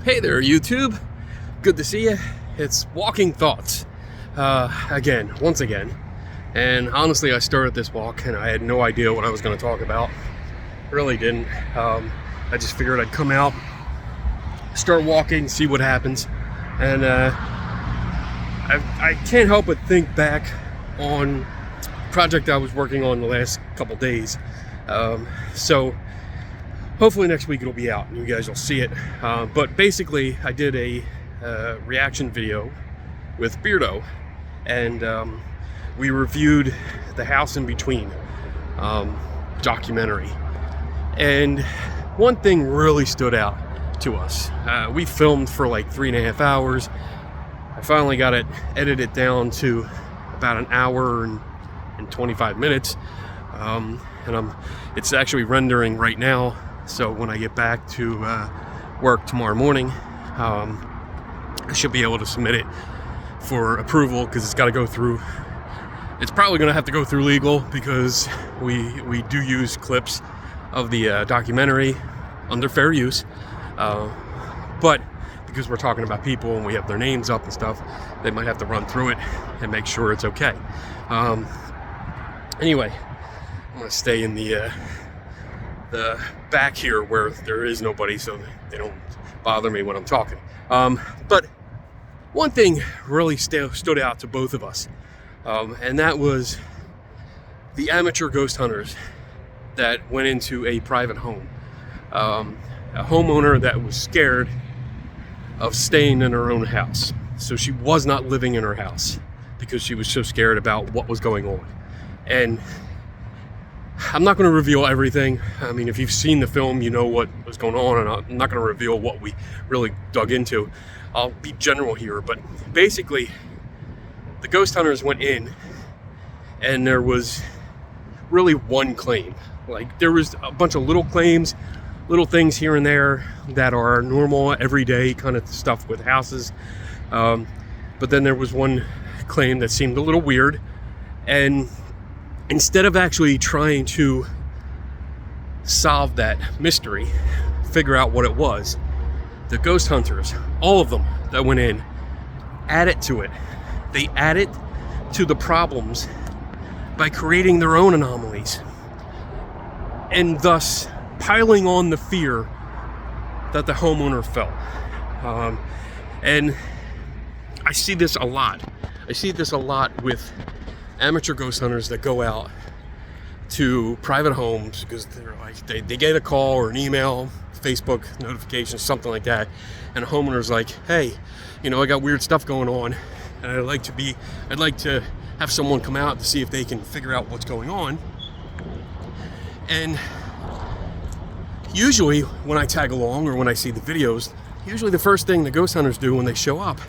Hey there, YouTube. Good to see you. It's Walking Thoughts. Once again. And honestly, I started this walk and I had no idea what I was going to talk about. Really didn't. I just figured I'd come out, start walking, see what happens. And I can't help but think back on a project I was working on the last couple days. So hopefully next week it'll be out and you guys will see it. But basically, I did a reaction video with Beardo, and we reviewed The House in Between documentary. And one thing really stood out to us. We filmed for like 3.5 hours. I finally got it edited down to about an hour and 25 minutes. It's actually rendering right now. So when I get back to work tomorrow morning, I should be able to submit it for approval, because it's got to go through. It's probably going to have to go through legal, because we do use clips of the documentary under fair use. But because we're talking about people and we have their names up and stuff, they might have to run through it and make sure it's okay. Anyway, I'm going to stay in the back here where there is nobody, so they don't bother me when I'm talking. But one thing really stood out to both of us, and that was the amateur ghost hunters that went into a private home. A homeowner that was scared of staying in her own house. So she was not living in her house because she was so scared about what was going on. And I'm not going to reveal everything. I mean, if you've seen the film, you know what was going on, and I'm not going to reveal what we really dug into. I'll be general here, but basically, the ghost hunters went in, and there was really one claim. Like, there was a bunch of little claims, little things here and there that are normal, everyday kind of stuff with houses. But then there was one claim that seemed a little weird, and instead of actually trying to solve that mystery, figure out what it was, the ghost hunters, all of them that went in, added to it. They added to the problems by creating their own anomalies, and thus piling on the fear that the homeowner felt. And I see this a lot. I see this a lot with amateur ghost hunters that go out to private homes because they're like, they get a call or an email, Facebook notification, something like that, and a homeowner's like, hey, I got weird stuff going on, and I'd like to have someone come out to see if they can figure out what's going on. And usually when I tag along or when I see the videos, usually the first thing the ghost hunters do when they show up,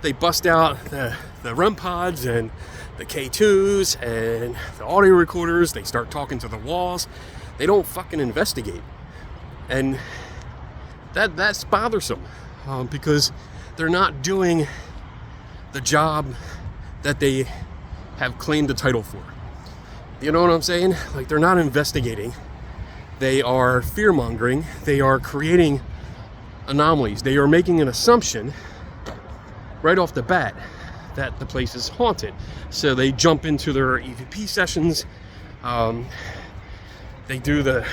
they bust out the REM pods and the K2s and the audio recorders. They start talking to the walls. They don't fucking investigate. And that's bothersome, because they're not doing the job that they have claimed the title for. You know what I'm saying? Like, they're not investigating. They are fear-mongering. They are creating anomalies. They are making an assumption right off the bat that the place is haunted. So they jump into their EVP sessions. They do the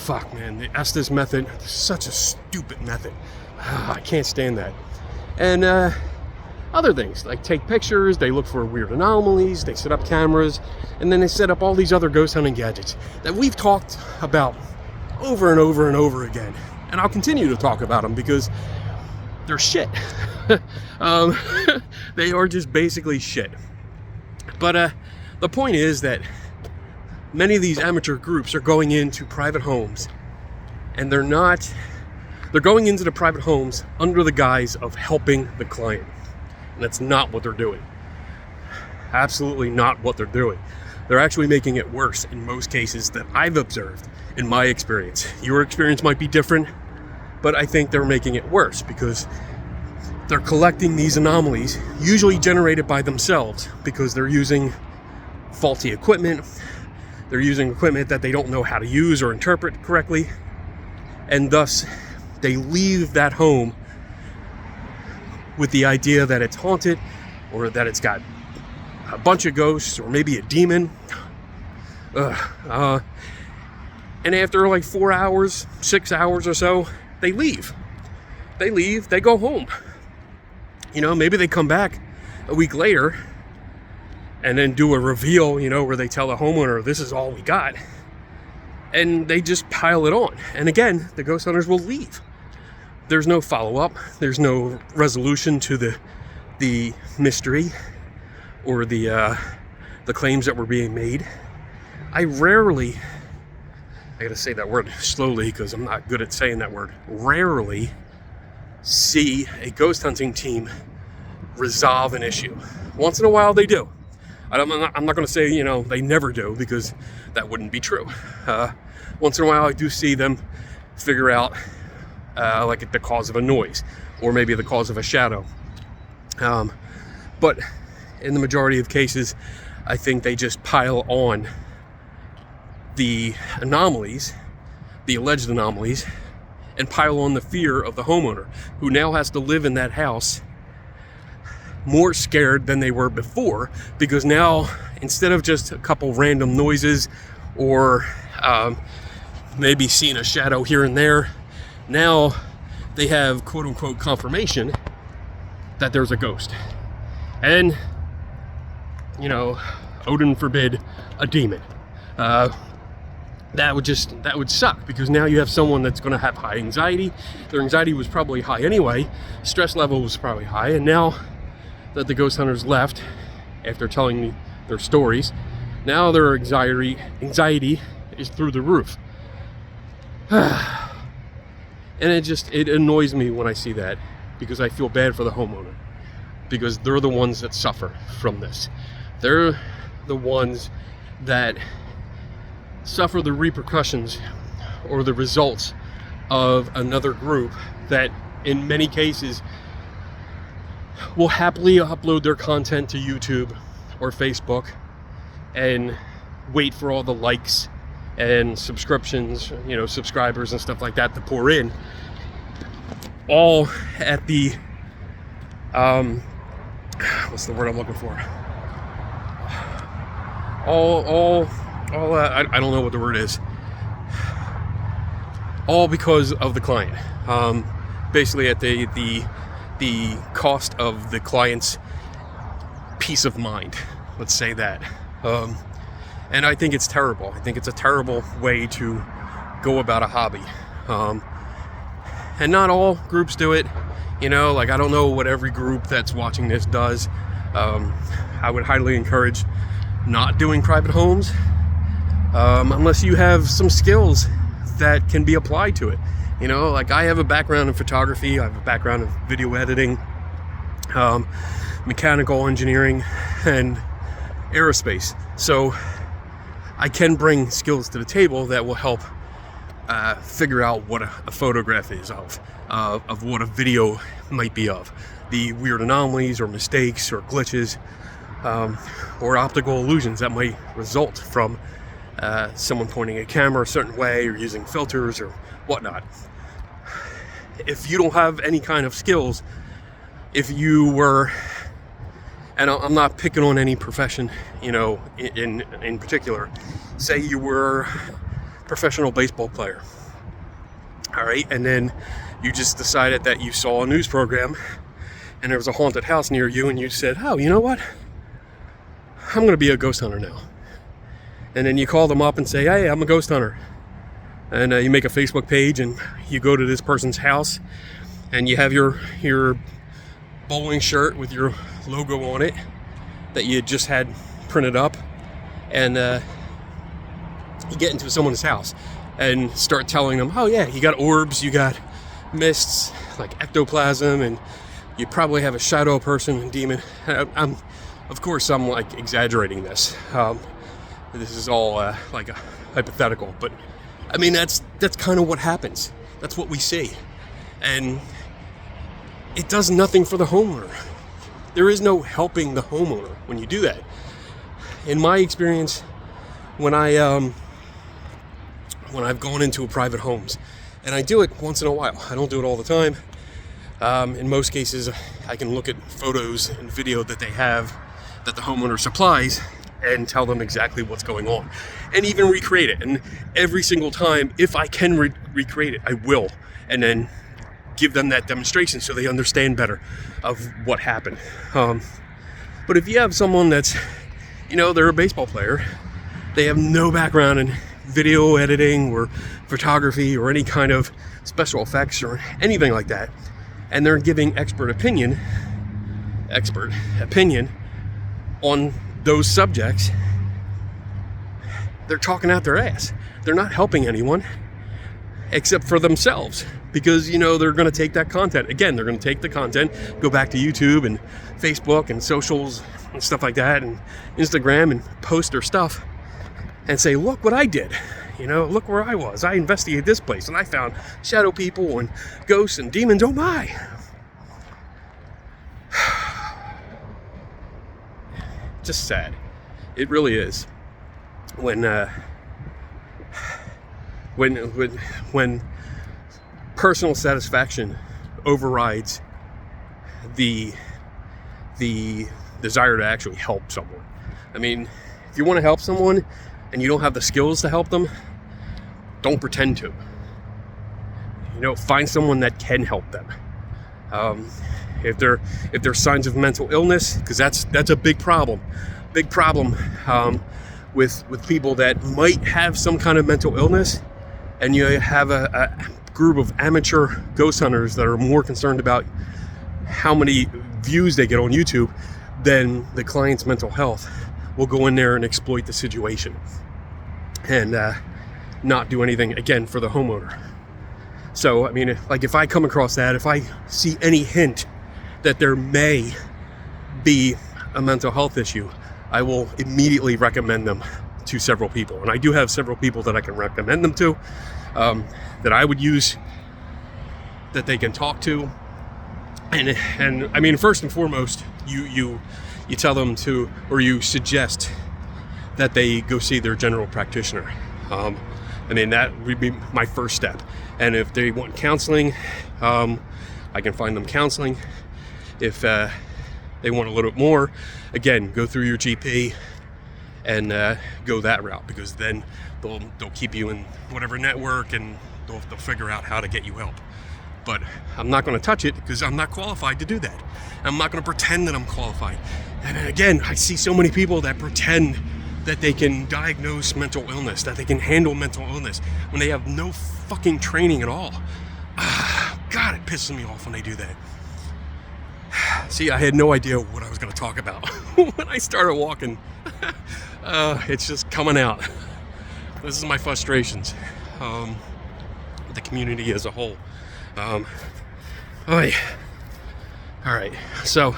the Estes method. Such a stupid method. I can't stand that. And other things, like take pictures, they look for weird anomalies, they set up cameras, and then they set up all these other ghost hunting gadgets that we've talked about over and over and over again. And I'll continue to talk about them because they're shit. They are just basically shit. But the point is that many of these amateur groups are going into private homes, and they're going into the private homes under the guise of helping the client. And that's not what they're doing. Absolutely not what they're doing. They're actually making it worse in most cases that I've observed in my experience. Your experience might be different, but I think they're making it worse because they're collecting these anomalies, usually generated by themselves, because they're using faulty equipment. They're using equipment that they don't know how to use or interpret correctly, and thus They leave that home with the idea that it's haunted, or that it's got a bunch of ghosts, or maybe a demon. And after like 4 hours, 6 hours or so, they leave. They go home. You know, maybe they come back a week later and then do a reveal, you know, where they tell the homeowner, this is all we got. And they just pile it on. And again, the ghost hunters will leave. There's no follow-up. There's no resolution to the mystery or the claims that were being made. I gotta say that word slowly because I'm not good at saying that word. Rarely see a ghost hunting team resolve an issue. Once in a while they do. I'm not going to say, you know, they never do, because that wouldn't be true. Once in a while I do see them figure out like the cause of a noise, or maybe the cause of a shadow. But in the majority of cases, I think they just pile on the anomalies, the alleged anomalies, and pile on the fear of the homeowner, who now has to live in that house more scared than they were before, because now, instead of just a couple random noises or maybe seeing a shadow here and there, now they have quote-unquote confirmation that there's a ghost. And, you know, Odin forbid, a demon. That would suck, because now you have someone that's going to have high anxiety. Their anxiety was probably high anyway, stress level was probably high, and now that the ghost hunters left after telling me their stories, now their anxiety is through the roof. And it annoys me when I see that, because I feel bad for the homeowner, because they're the ones that suffer from this. They're the ones that suffer the repercussions or the results of another group that in many cases will happily upload their content to YouTube or Facebook and wait for all the likes and subscriptions, you know, subscribers and stuff like that to pour in, all at the what's the word I'm looking for? I don't know what the word is. All because of the client. Basically at the cost of the client's peace of mind. Let's say that. And I think it's terrible. I think it's a terrible way to go about a hobby. And not all groups do it. You know, like, I don't know what every group that's watching this does. I would highly encourage not doing private homes unless you have some skills that can be applied to it. You know, like, I have a background in photography, I have a background in video editing, mechanical engineering, and aerospace. So I can bring skills to the table that will help figure out what a photograph is of what a video might be of. The weird anomalies or mistakes or glitches or optical illusions that might result from someone pointing a camera a certain way or using filters or whatnot. If you don't have any kind of skills, if you were, and I'm not picking on any profession, you know, in particular, say you were a professional baseball player, all right, and then you just decided that you saw a news program and there was a haunted house near you, and you said, oh, you know what, I'm going to be a ghost hunter now. And then you call them up and say, hey, I'm a ghost hunter. And you make a Facebook page and you go to this person's house and you have your bowling shirt with your logo on it that you just had printed up, and you get into someone's house and start telling them, oh yeah, you got orbs, you got mists like ectoplasm, and you probably have a shadow person and demon. Of course I'm like exaggerating this. This is all like a hypothetical, but I mean, that's kind of what happens. That's what we see. And it does nothing for the homeowner. There is no helping the homeowner when you do that. In my experience, when I've gone into private homes And I do it once in a while. I don't do it all the time. In most cases, I can look at photos and video that they have that the homeowner supplies and tell them exactly what's going on, and even recreate it. And every single time, if I can recreate it, I will, and then give them that demonstration so they understand better of what happened. But if you have someone that's, they're a baseball player, they have no background in video editing or photography or any kind of special effects or anything like that, and they're giving expert opinion on those subjects, they're talking out their ass. They're not helping anyone except for themselves, because they're going to take that content. Again, they're going to take the content, go back to YouTube and Facebook and socials and stuff like that, and Instagram, and post their stuff and say, look what I did. Look where I was. I investigated this place and I found shadow people and ghosts and demons. Oh my. Just sad. It really is. When personal satisfaction overrides the desire to actually help someone. I mean, if you want to help someone and you don't have the skills to help them, don't pretend to. Find someone that can help them. If there's signs of mental illness, because that's a big problem with people that might have some kind of mental illness, and you have a group of amateur ghost hunters that are more concerned about how many views they get on YouTube than the client's mental health, will go in there and exploit the situation and not do anything, again, for the homeowner. So, I mean, like, if I come across that, if I see any hint that there may be a mental health issue, I will immediately recommend them to several people. And I do have several people that I can recommend them to, that I would use, that they can talk to. And I mean, first and foremost, you tell them to, or you suggest that they go see their general practitioner. I mean, that would be my first step. And if they want counseling, I can find them counseling. If they want a little bit more, again, go through your GP and go that route, because then they'll keep you in whatever network, and they'll figure out how to get you help. But I'm not going to touch it because I'm not qualified to do that. I'm not going to pretend that I'm qualified. And again, I see so many people that pretend that they can diagnose mental illness, that they can handle mental illness, when they have no fucking training at all. God, it pisses me off when they do that. See, I had no idea what I was going to talk about when I started walking. It's just coming out. This is my frustrations with the community as a whole. All right, so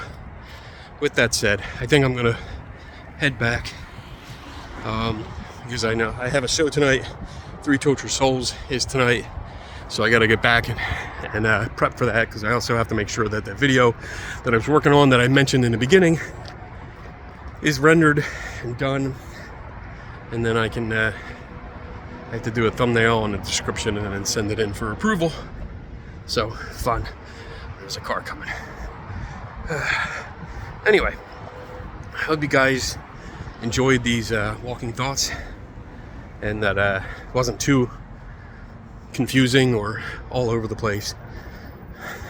with that said, I think I'm gonna head back, because I know I have a show tonight. Three Tortured Souls is tonight, so I gotta get back and prep for that, because I also have to make sure that the video that I was working on, that I mentioned in the beginning, is rendered and done, and then I can I have to do a thumbnail and a description and then send it in for approval. So fun. There's a car coming. Anyway, I hope you guys enjoyed these walking thoughts, and that wasn't too confusing or all over the place.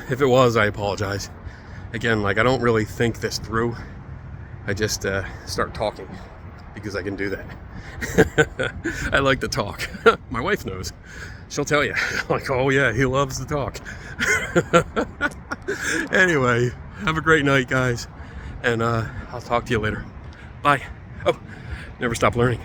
If it was, I apologize. Again, like, I don't really think this through. I just start talking because I can do that. I like to talk. My wife knows. She'll tell you, like, oh yeah, he loves to talk. Anyway, have a great night, guys, and I'll talk to you later. Bye. Oh, never stop learning.